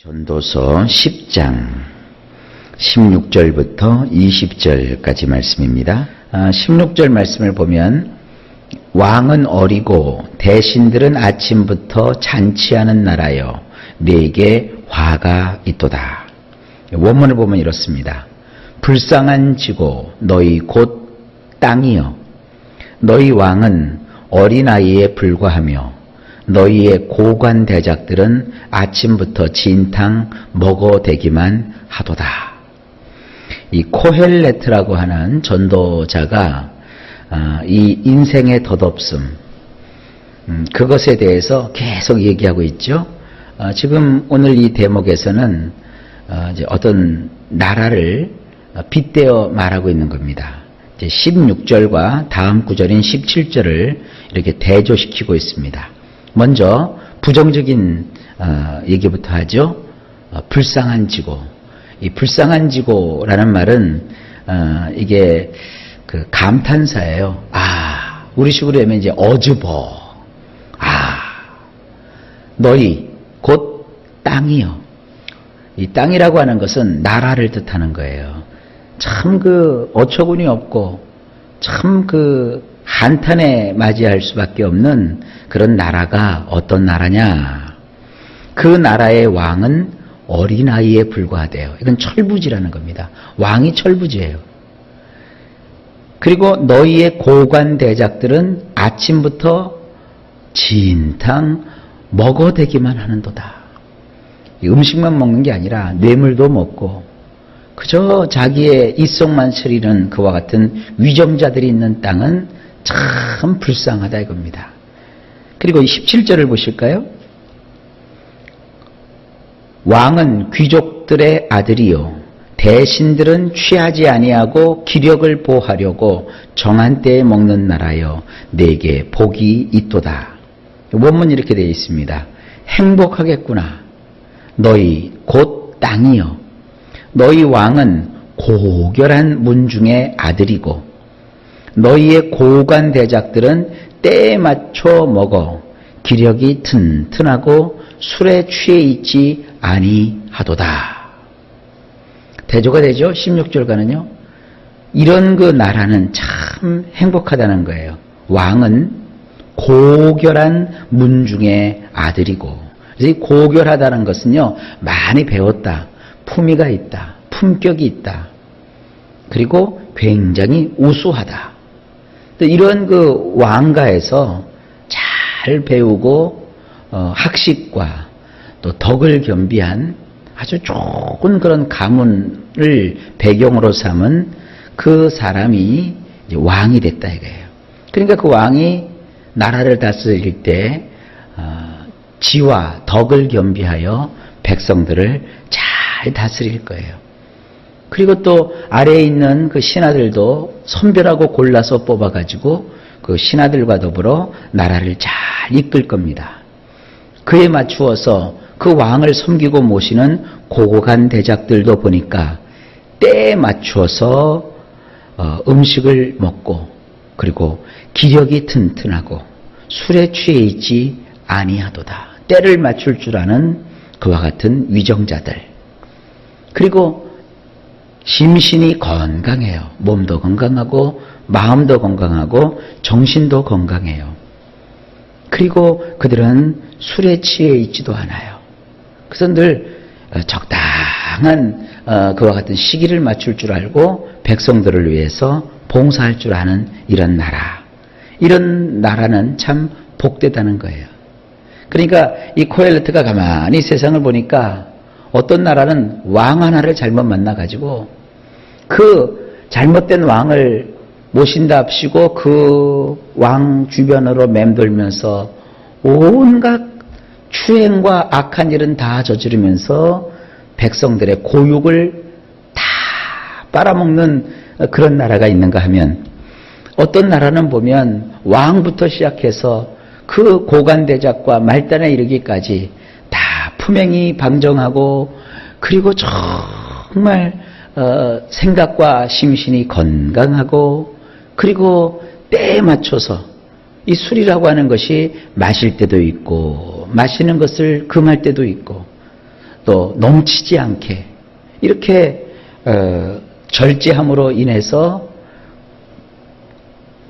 전도서 10장 16절부터 20절까지 말씀입니다. 16절 말씀을 보면 왕은 어리고 대신들은 아침부터 잔치하는 나라여 네게 화가 있도다. 원문을 보면 이렇습니다. 불쌍한 지고 너희 곧 땅이여 너희 왕은 어린아이에 불과하며 너희의 고관 대작들은 아침부터 진탕 먹어대기만 하도다. 이 코헬레트라고 하는 전도자가 이 인생의 덧없음 그것에 대해서 계속 얘기하고 있죠. 지금 오늘 이 대목에서는 이제 어떤 나라를 빗대어 말하고 있는 겁니다. 이제 16절과 다음 구절인 17절을 이렇게 대조시키고 있습니다. 먼저 부정적인 얘기부터 하죠. 불쌍한 지고. 이 불쌍한 지고라는 말은 이게 그 감탄사예요. 우리식으로 하면 이제 어즈버. 너희 곧 땅이요. 이 땅이라고 하는 것은 나라를 뜻하는 거예요. 참 그 어처구니 없고 참 그 한탄에 맞이할 수밖에 없는 그런 나라가 어떤 나라냐. 그 나라의 왕은 어린아이에 불과하대요. 이건 철부지라는 겁니다. 왕이 철부지예요. 그리고 너희의 고관 대작들은 아침부터 진탕 먹어대기만 하는도다. 음식만 먹는 게 아니라 뇌물도 먹고 그저 자기의 입속만 차리는 그와 같은 위정자들이 있는 땅은 참 불쌍하다 이겁니다. 그리고 17절을 보실까요? 왕은 귀족들의 아들이요 대신들은 취하지 아니하고 기력을 보하려고 정한 때에 먹는 나라여 내게 복이 있도다. 원문 이렇게 되어 있습니다. 행복하겠구나. 너희 곧 땅이여 너희 왕은 고결한 문중의 아들이고 너희의 고관 대작들은 때에 맞춰 먹어 기력이 튼튼하고 술에 취해 있지 아니하도다. 대조가 되죠? 16절과는요. 이런 그 나라는 참 행복하다는 거예요. 왕은 고결한 문중의 아들이고 그래서 이 고결하다는 것은요. 많이 배웠다. 품위가 있다. 품격이 있다. 그리고 굉장히 우수하다. 이런 그 왕가에서 잘 배우고 학식과 또 덕을 겸비한 아주 좋은 그런 가문을 배경으로 삼은 그 사람이 이제 왕이 됐다 이거예요. 그러니까 그 왕이 나라를 다스릴 때 지와 덕을 겸비하여 백성들을 잘 다스릴 거예요. 그리고 또 아래에 있는 그 신하들도 선별하고 골라서 뽑아가지고 그 신하들과 더불어 나라를 잘 이끌 겁니다. 그에 맞추어서 그 왕을 섬기고 모시는 고고간 대작들도 보니까 때에 맞추어서 음식을 먹고 그리고 기력이 튼튼하고 술에 취해 있지 아니하도다. 때를 맞출 줄 아는 그와 같은 위정자들. 그리고 심신이 건강해요. 몸도 건강하고 마음도 건강하고 정신도 건강해요. 그리고 그들은 술에 취해 있지도 않아요. 그래서 늘 적당한 그와 같은 시기를 맞출 줄 알고 백성들을 위해서 봉사할 줄 아는 이런 나라. 이런 나라는 참 복되다는 거예요. 그러니까 이 코헬레트가 가만히 세상을 보니까 어떤 나라는 왕 하나를 잘못 만나가지고 그 잘못된 왕을 모신답시고 그 왕 주변으로 맴돌면서 온갖 추행과 악한 일은 다 저지르면서 백성들의 고육을 다 빨아먹는 그런 나라가 있는가 하면 어떤 나라는 보면 왕부터 시작해서 그 고관대작과 말단에 이르기까지 다 품행이 방정하고 그리고 정말 생각과 심신이 건강하고 그리고 때에 맞춰서 이 술이라고 하는 것이 마실 때도 있고 마시는 것을 금할 때도 있고 또 넘치지 않게 이렇게 절제함으로 인해서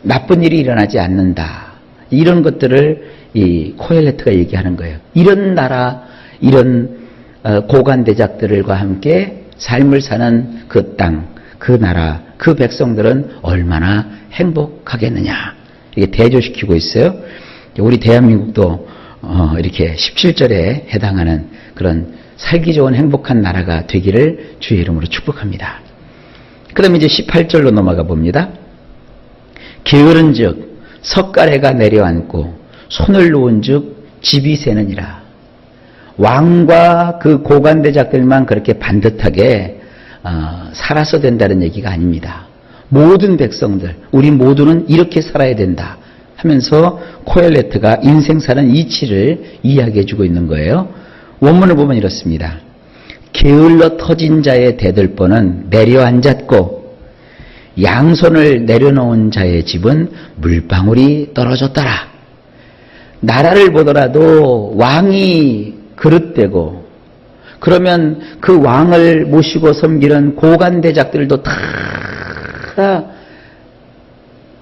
나쁜 일이 일어나지 않는다. 이런 것들을 이 코엘레트가 얘기하는 거예요. 이런 나라, 이런 고관대작들과 함께 삶을 사는 그 땅, 그 나라, 그 백성들은 얼마나 행복하겠느냐. 이게 대조시키고 있어요. 우리 대한민국도 이렇게 17절에 해당하는 그런 살기 좋은 행복한 나라가 되기를 주의 이름으로 축복합니다. 그 다음에 이제 18절로 넘어가 봅니다. 게으른즉 석가래가 내려앉고 손을 놓은즉 집이 새느니라. 왕과 그 고관대작들만 그렇게 반듯하게 살아서 된다는 얘기가 아닙니다. 모든 백성들, 우리 모두는 이렇게 살아야 된다 하면서 코엘레트가 인생 사는 이치를 이야기해주고 있는 거예요. 원문을 보면 이렇습니다. 게을러 터진 자의 대들보는 내려앉았고 양손을 내려놓은 자의 집은 물방울이 떨어졌더라. 나라를 보더라도 왕이 그릇되고 그러면 그 왕을 모시고 섬기는 고관대작들도 다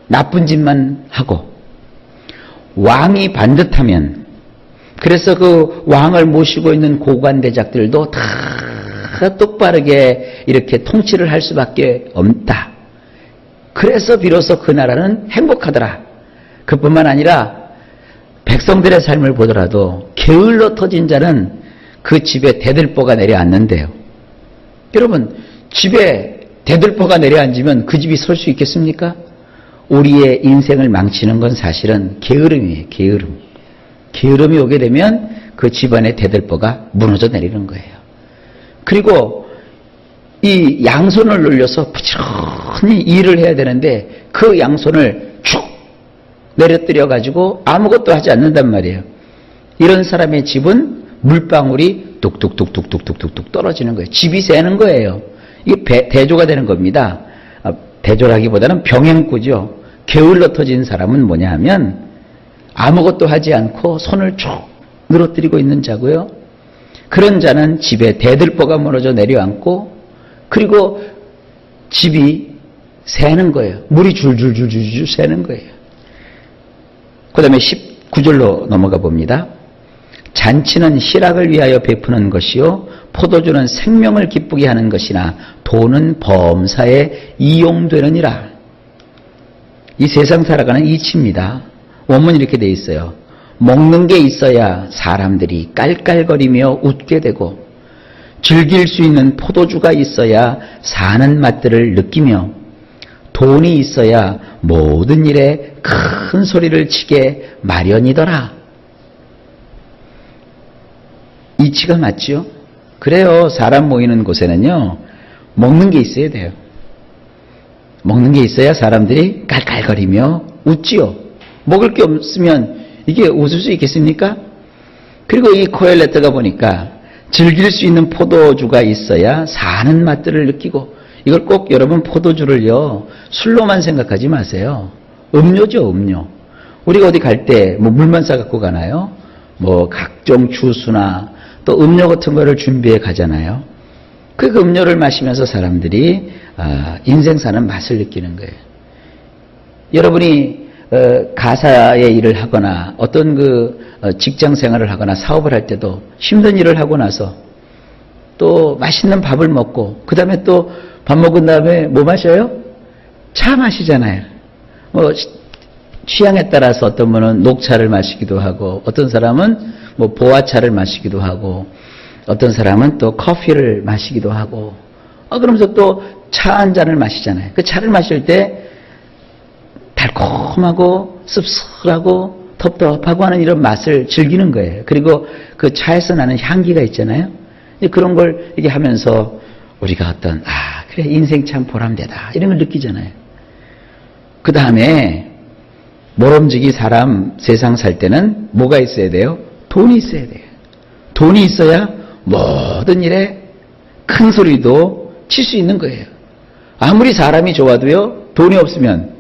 나쁜 짓만 하고 왕이 반듯하면 그래서 그 왕을 모시고 있는 고관대작들도 다 똑바르게 이렇게 통치를 할 수밖에 없다. 그래서 비로소 그 나라는 행복하더라. 그뿐만 아니라 백성들의 삶을 보더라도 게을러 터진 자는 그 집에 대들보가 내려앉는데요. 여러분, 집에 대들보가 내려앉으면 그 집이 설 수 있겠습니까? 우리의 인생을 망치는 건 사실은 게으름이에요. 게으름. 게으름이 오게 되면 그 집안의 대들보가 무너져 내리는 거예요. 그리고 이 양손을 늘려서 부지런히 일을 해야 되는데 그 양손을 쭉 내려뜨려 가지고 아무것도 하지 않는단 말이에요. 이런 사람의 집은 물방울이 뚝뚝뚝뚝뚝뚝뚝 떨어지는 거예요. 집이 새는 거예요. 이게 대조가 되는 겁니다. 대조라기보다는 병행구죠. 게을러 터진 사람은 뭐냐 하면 아무것도 하지 않고 손을 쭉 늘어뜨리고 있는 자고요. 그런 자는 집에 대들보가 무너져 내려앉고 그리고 집이 새는 거예요. 물이 줄줄줄줄줄 새는 거예요. 그 다음에 19절로 넘어가 봅니다. 잔치는 희락을 위하여 베푸는 것이요 포도주는 생명을 기쁘게 하는 것이나 돈은 범사에 이용되느니라. 이 세상 살아가는 이치입니다. 원문이 이렇게 돼 있어요. 먹는 게 있어야 사람들이 깔깔거리며 웃게 되고 즐길 수 있는 포도주가 있어야 사는 맛들을 느끼며 돈이 있어야 모든 일에 큰 소리를 치게 마련이더라. 이치가 맞죠? 그래요. 사람 모이는 곳에는요. 먹는 게 있어야 돼요. 먹는 게 있어야 사람들이 깔깔거리며 웃지요. 먹을 게 없으면 이게 웃을 수 있겠습니까? 그리고 이 코엘레트가 보니까 즐길 수 있는 포도주가 있어야 사는 맛들을 느끼고 이걸 꼭 여러분 포도주를요. 술로만 생각하지 마세요. 음료죠, 음료. 우리가 어디 갈 때 뭐 물만 싸갖고 가나요? 뭐 각종 주스나 또 음료 같은 거를 준비해 가잖아요. 그 음료를 마시면서 사람들이 인생 사는 맛을 느끼는 거예요. 여러분이 가사의 일을 하거나 어떤 그 직장 생활을 하거나 사업을 할 때도 힘든 일을 하고 나서 또 맛있는 밥을 먹고 그 다음에 또 밥 먹은 다음에 뭐 마셔요? 차 마시잖아요. 뭐 취향에 따라서 어떤 분은 녹차를 마시기도 하고 어떤 사람은 뭐 보아차를 마시기도 하고 어떤 사람은 또 커피를 마시기도 하고 그러면서 또 차 한 잔을 마시잖아요. 그 차를 마실 때 달콤하고 씁쓸하고 텁텁하고 하는 이런 맛을 즐기는 거예요. 그리고 그 차에서 나는 향기가 있잖아요. 그런 걸 이렇게 하면서 우리가 어떤 그래 인생 참 보람되다 이런 걸 느끼잖아요. 그 다음에 모름지기 사람 세상 살 때는 뭐가 있어야 돼요? 돈이 있어야 돼요. 돈이 있어야 모든 일에 큰 소리도 칠 수 있는 거예요. 아무리 사람이 좋아도요 돈이 없으면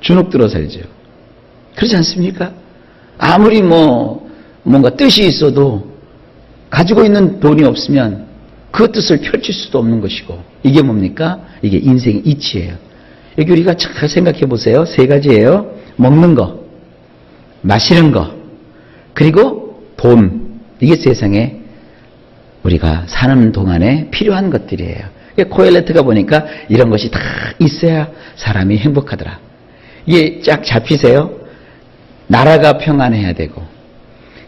주눅 들어 살죠. 그렇지 않습니까? 아무리 뭔가 뜻이 있어도 가지고 있는 돈이 없으면 그 뜻을 펼칠 수도 없는 것이고, 이게 뭡니까? 이게 인생의 이치예요. 여기 우리가 잘 생각해 보세요. 세 가지예요. 먹는 거, 마시는 거, 그리고 돈. 이게 세상에 우리가 사는 동안에 필요한 것들이에요. 코엘레트가 보니까 이런 것이 다 있어야 사람이 행복하더라. 이게 쫙 잡히세요. 나라가 평안해야 되고,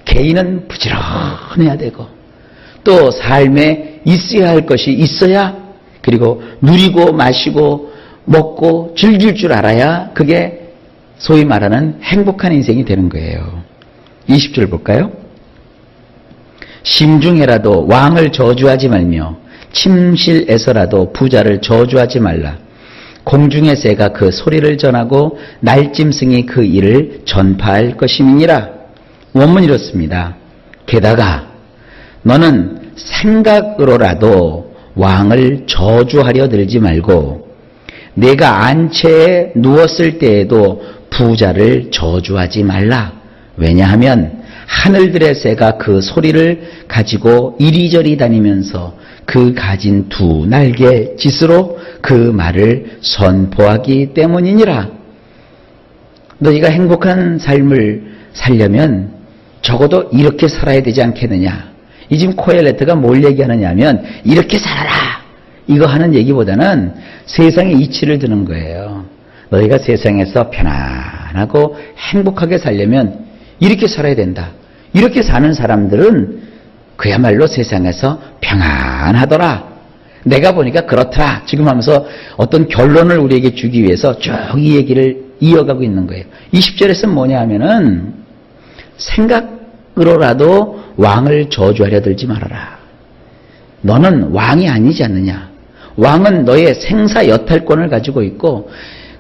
개인은 부지런해야 되고, 또 삶에 있어야 할 것이 있어야, 그리고 누리고 마시고 먹고 즐길 줄 알아야 그게 소위 말하는 행복한 인생이 되는 거예요. 20절 볼까요? 심중에라도 왕을 저주하지 말며 침실에서라도 부자를 저주하지 말라. 공중의 새가 그 소리를 전하고 날짐승이 그 일을 전파할 것임이니라. 원문이 이렇습니다. 게다가 너는 생각으로라도 왕을 저주하려 들지 말고 내가 안채에 누웠을 때에도 부자를 저주하지 말라. 왜냐하면 하늘들의 새가 그 소리를 가지고 이리저리 다니면서 그 가진 두 날개 짓으로 그 말을 선포하기 때문이니라. 너희가 행복한 삶을 살려면 적어도 이렇게 살아야 되지 않겠느냐. 이 지금 코엘레트가 뭘 얘기하느냐 하면 이렇게 살아라 이거 하는 얘기보다는 세상의 이치를 드는 거예요. 너희가 세상에서 편안하고 행복하게 살려면 이렇게 살아야 된다. 이렇게 사는 사람들은 그야말로 세상에서 평안하더라. 내가 보니까 그렇더라. 지금 하면서 어떤 결론을 우리에게 주기 위해서 쭉 이 얘기를 이어가고 있는 거예요. 20절에서 뭐냐 하면은 생각으로라도 왕을 저주하려 들지 말아라. 너는 왕이 아니지 않느냐. 왕은 너의 생사 여탈권을 가지고 있고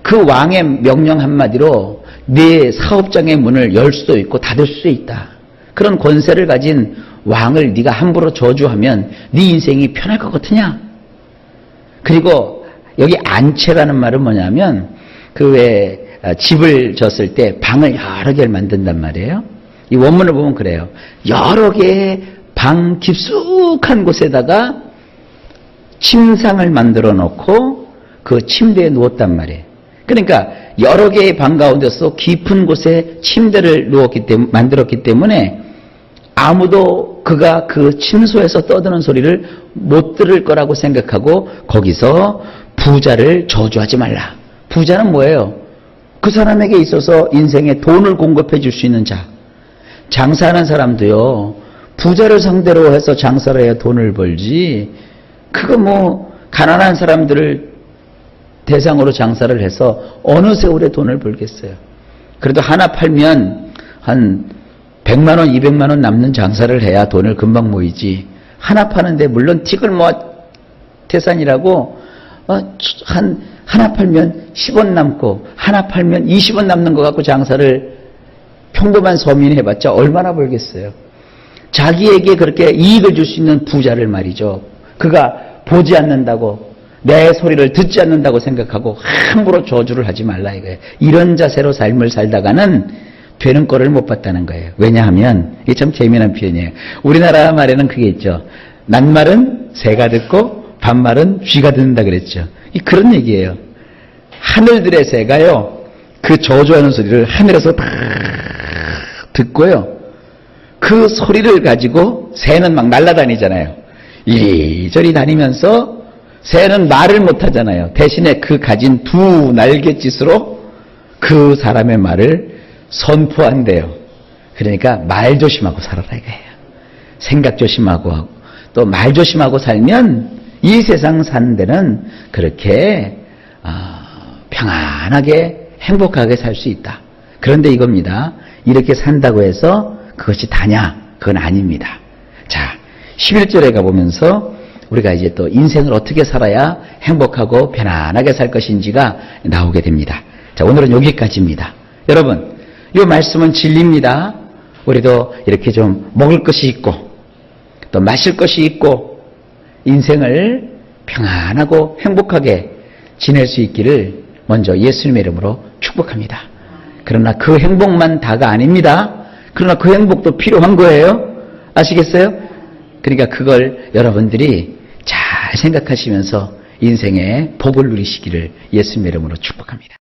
그 왕의 명령 한마디로 네 사업장의 문을 열 수도 있고 닫을 수도 있다. 그런 권세를 가진 왕을 네가 함부로 저주하면 네 인생이 편할 것 같으냐? 그리고 여기 안채라는 말은 뭐냐면 그 왜 집을 졌을 때 방을 여러 개를 만든단 말이에요. 이 원문을 보면 그래요. 여러 개의 방 깊숙한 곳에다가 침상을 만들어 놓고 그 침대에 누웠단 말이에요. 그러니까 여러 개의 방 가운데서 깊은 곳에 침대를 만들었기 때문에 아무도 그가 그 침소에서 떠드는 소리를 못 들을 거라고 생각하고 거기서 부자를 저주하지 말라. 부자는 뭐예요? 그 사람에게 있어서 인생에 돈을 공급해 줄 수 있는 자. 장사하는 사람도요, 부자를 상대로 해서 장사를 해야 돈을 벌지, 그거 뭐 가난한 사람들을 대상으로 장사를 해서 어느 세월에 돈을 벌겠어요. 그래도 하나 팔면 한 100만 원, 200만 원 남는 장사를 해야 돈을 금방 모이지. 하나 파는데 물론 틱을 태산이라고 하나 팔면 10원 남고 하나 팔면 20원 남는 거 갖고 장사를 평범한 서민이 해봤자 얼마나 벌겠어요. 자기에게 그렇게 이익을 줄 수 있는 부자를 말이죠. 그가 보지 않는다고 내 소리를 듣지 않는다고 생각하고 함부로 저주를 하지 말라 이거예요. 이런 자세로 삶을 살다가는 되는 꼴을 못 봤다는 거예요. 왜냐하면 이게 참 재미난 표현이에요. 우리나라 말에는 그게 있죠. 낱말은 새가 듣고 반말은 쥐가 듣는다 그랬죠. 그런 얘기예요. 하늘들의 새가요, 그 저주하는 소리를 하늘에서 다 듣고요, 그 소리를 가지고 새는 막 날아다니잖아요. 이리저리 다니면서 새는 말을 못하잖아요. 대신에 그 가진 두 날갯짓으로 그 사람의 말을 선포한대요. 그러니까 말 조심하고 살아라 이거예요. 생각 조심하고 또 말 조심하고 살면 이 세상 사는 데는 그렇게 평안하게 행복하게 살 수 있다. 그런데 이겁니다. 이렇게 산다고 해서 그것이 다냐? 그건 아닙니다. 자, 11절에 가보면서 우리가 이제 또 인생을 어떻게 살아야 행복하고 편안하게 살 것인지가 나오게 됩니다. 자, 오늘은 여기까지입니다. 여러분, 이 말씀은 진리입니다. 우리도 이렇게 좀 먹을 것이 있고 또 마실 것이 있고 인생을 평안하고 행복하게 지낼 수 있기를 먼저 예수님의 이름으로 축복합니다. 그러나 그 행복만 다가 아닙니다. 그러나 그 행복도 필요한 거예요. 아시겠어요? 그러니까 그걸 여러분들이 잘 생각하시면서 인생의 복을 누리시기를 예수님의 이름으로 축복합니다.